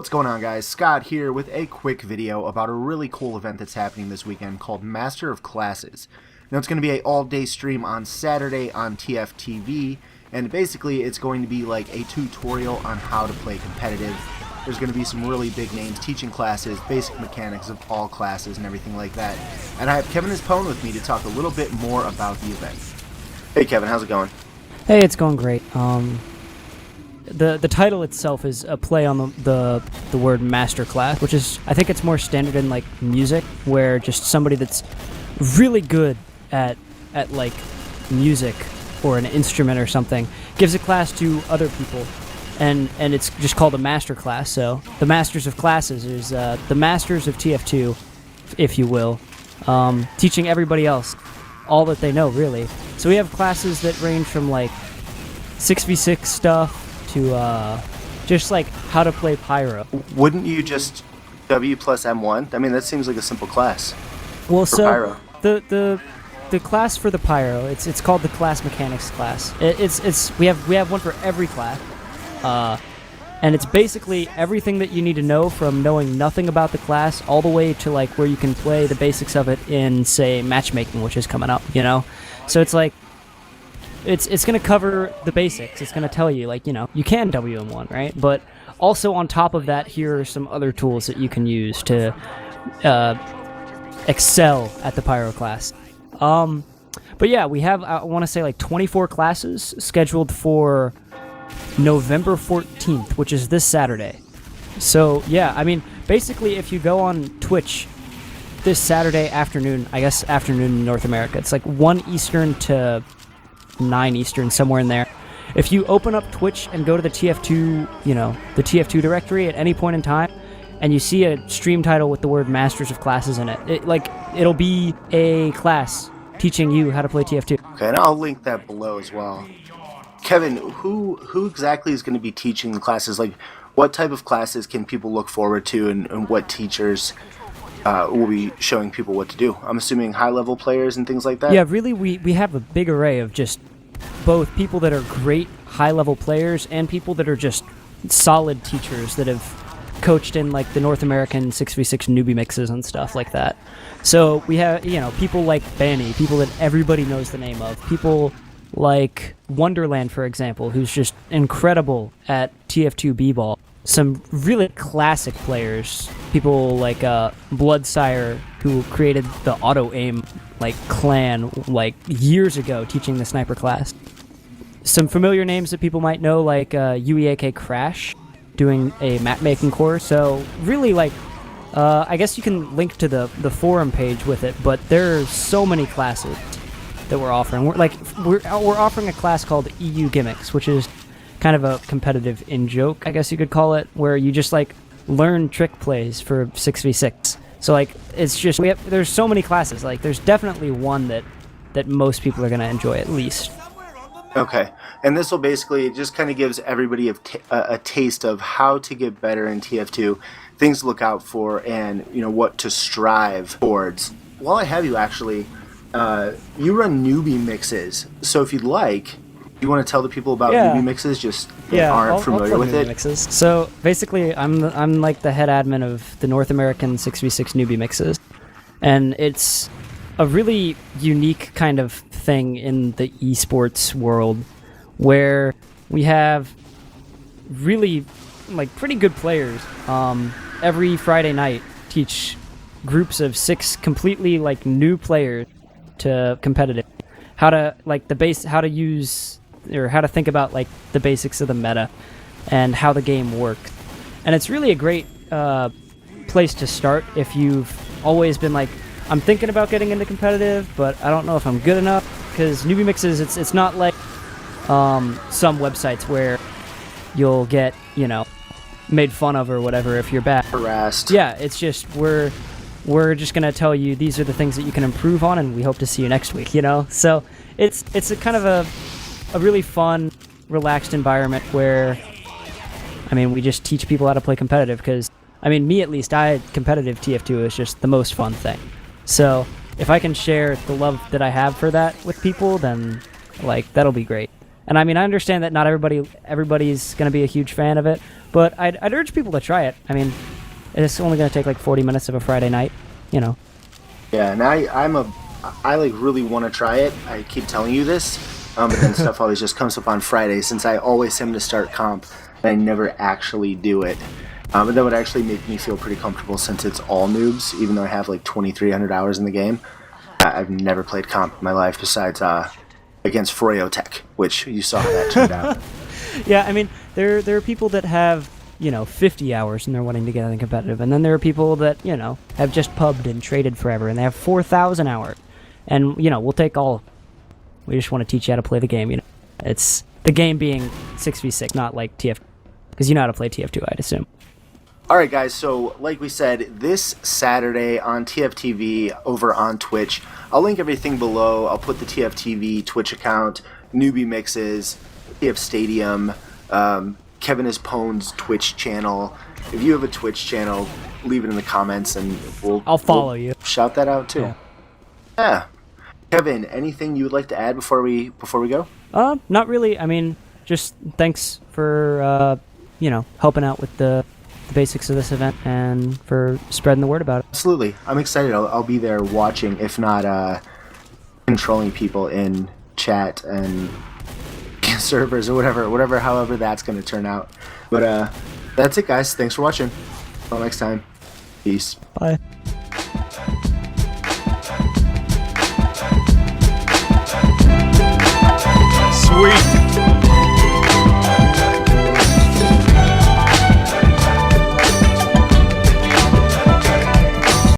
What's going on, guys? Scott here with a quick video about a really cool event that's happening this weekend called Master of Classes. Now, it's going to be an all-day stream on Saturday on TF2, and basically it's going to be like a tutorial on how to play competitive. There's going to be some really big names teaching classes, basic mechanics of all classes and everything like that. And I have Kevin Pone with me to talk a little bit more about the event. Hey Kevin, how's it going? Hey, it's going great. The title itself is a play on the word master class, which is, I think it's more standard in like music, where just somebody that's really good at like music or an instrument or something gives a class to other people, and it's just called a master class. So the masters of classes is the masters of TF2, if you will, teaching everybody else all that they know, really. So we have classes that range from like 6v6 stuff to just like how to play Pyro. Wouldn't you just W plus M1? I mean, that seems like a simple class. Well, for so Pyro. The class for the Pyro, it's called the class mechanics class. We have one for every class, and it's basically everything that you need to know, from knowing nothing about the class all the way to like where you can play the basics of it in, say, matchmaking, which is coming up. You know, so it's like. It's going to cover the basics. It's going to tell you, like, you know, you can WM1, right? But also on top of that, here are some other tools that you can use to excel at the Pyro class. But yeah, we have, I want to say, like 24 classes scheduled for November 14th, which is this Saturday. So yeah, I mean, basically if you go on Twitch this Saturday afternoon, I guess afternoon in North America, it's like 1 Eastern to 9 Eastern, somewhere in there. If you open up Twitch and go to the TF2, you know, the TF2 directory at any point in time, and you see a stream title with the word Masters of Classes in it, it'll be a class teaching you how to play TF2. Okay, and I'll link that below as well. Kevin, who exactly is going to be teaching the classes? Like, what type of classes can people look forward to, and what teachers will be showing people what to do? I'm assuming high-level players and things like that? Yeah, really, we have a big array of just both people that are great high-level players and people that are just solid teachers that have coached in like the North American 6v6 newbie mixes and stuff like that. So we have, you know, people like Banny, people that everybody knows the name of, people like Wonderland, for example, who's just incredible at TF2 b-ball. Some really classic players, people like Bloodsire, who created the auto-aim like clan like years ago, teaching the sniper class. Some familiar names that people might know, like UEAK Crash, doing a map-making course. So really, like, I guess you can link to the forum page with it, but there's so many classes that we're offering. We're offering a class called EU Gimmicks, which is kind of a competitive in-joke, I guess you could call it, where you just like learn trick plays for 6v6. So like, it's just, there's so many classes. Like, there's definitely one that most people are going to enjoy at least. Okay, and this will basically, it just kind of gives everybody a taste of how to get better in TF2, things to look out for, and, you know, what to strive towards. While I have you, actually, you run newbie mixes, so if you'd like, you want to tell the people about newbie mixes, just aren't familiar with it? Mixes. So basically, I'm like the head admin of the North American 6v6 newbie mixes, and it's a really unique kind of thing in the esports world, where we have really like pretty good players. Every Friday night, teach groups of 6 completely like new players to competitive, how to like how to use, or how to think about like the basics of the meta and how the game works. And it's really a great place to start if you've always been like, I'm thinking about getting into competitive, but I don't know if I'm good enough. Because newbie mixes, it's not like some websites where you'll get, you know, made fun of or whatever if you're bad. Harassed. Yeah, it's just we're just gonna tell you these are the things that you can improve on, and we hope to see you next week. You know, so it's a kind of a really fun, relaxed environment where, I mean, we just teach people how to play competitive, because, I mean, me at least, competitive TF2 is just the most fun thing. So if I can share the love that I have for that with people, then, like, that'll be great. And I mean, I understand that not everybody's going to be a huge fan of it, but I'd urge people to try it. I mean, it's only going to take like 40 minutes of a Friday night, you know. Yeah, and I like really want to try it. I keep telling you this, but then stuff always just comes up on Friday since I always am to start comp and I never actually do it. But that would actually make me feel pretty comfortable since it's all noobs, even though I have like 2,300 hours in the game. I've never played comp in my life besides against Froyotech, which you saw how that turned out. Yeah, I mean, there are people that have, 50 hours and they're wanting to get anything competitive. And then there are people that, have just pubbed and traded forever and they have 4,000 hours. And, we'll take all. We just want to teach you how to play the game, It's the game being 6v6, not like TF, because you know how to play TF2, I'd assume. Alright guys, so like we said, this Saturday on TFTV over on Twitch, I'll link everything below. I'll put the TFTV Twitch account, newbie mixes, TF Stadium, Kevin is Pone's Twitch channel. If you have a Twitch channel, leave it in the comments and I'll follow you. Shout that out too. Yeah. Kevin, anything you would like to add before we go? Not really. I mean, just thanks for helping out with the basics of this event and for spreading the word about it. Absolutely. I'm excited. I'll be there watching, if not controlling people in chat and servers or however that's going to turn out. But that's it, guys. Thanks for watching. Until next time. Peace. Bye.